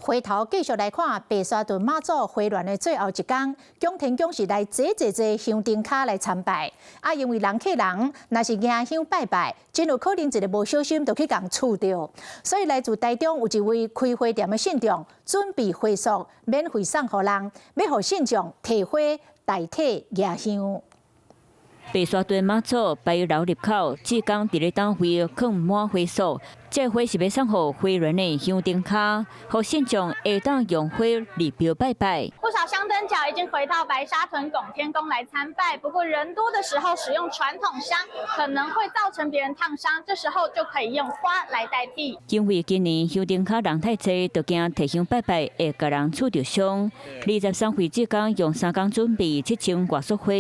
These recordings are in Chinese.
回頭繼續來看白沙屯媽祖回鑾的最後一天，供天宮是來坐香燈卡來參拜。因為人客人若是迎香拜拜，真有可能一個無小心就去共觸到。所以來自台中有一位開花店的信眾，準備花束免費送予人，要予信眾提花代替迎香。白沙屯媽祖拜樓入口，志工佇咧等會放滿花束，這花是要送予回鑾的香燈卡，予信眾會當用花入廟拜拜。不少香燈腳已經回到白沙屯拱天宮來參拜，不過人多的時候使用傳統香可能會造成別人燙傷，這時候就可以用花來代替。因為今年香燈卡人太多，就驚提香拜拜會甲人觸到傷。23歲志工用3工準備7000外束花，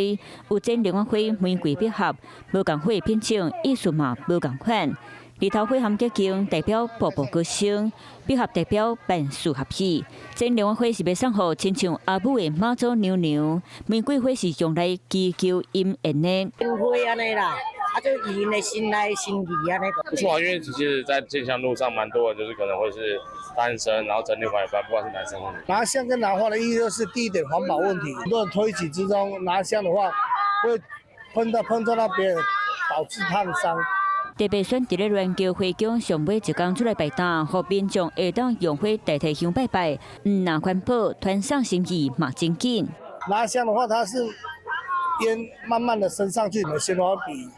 有剪龍眼花、玫瑰百合，無共花品種意思嘛無共款。日頭花含結晶代表步步高升，百合代表萬事合喜。剪龍眼花是要送予親像阿母的媽祖娘娘，玫瑰花是用來祈求姻緣的。花安尼啦，就以因的心來心意安尼。不錯啊，因為其實在進香路上蠻多的，就是可能會是單身，然後整理花一般，不管是男生或女生。拿香跟拿花的意義就是第一點環保問題，很多人推擠之中拿香的話，會碰到別人，導致燙傷。特別選擇咧鑾橋花宮上尾一工出來擺檔，互民眾會當用花代替香拜拜，那環保團送心意嘛真緊。拿香的話，它是煙慢慢的升上去，鮮花比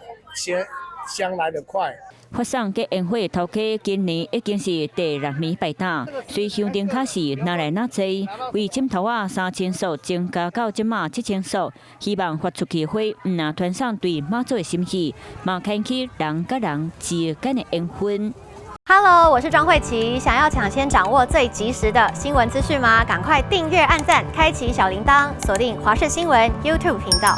香來得快。發送給煙火頭家今年已經是第6年擺檔，雖香燈卡是拿來拿多，為枕頭仔3000束增加到即馬7000束，希望發出去花那團送對媽祖的心意，嘛開啟人甲人之間的緣分。Hello， 我是莊慧琪，想要搶先掌握最及時的新聞資訊嗎？趕快訂閱、按讚、開啟小鈴鐺，鎖定華視新聞 YouTube 頻道。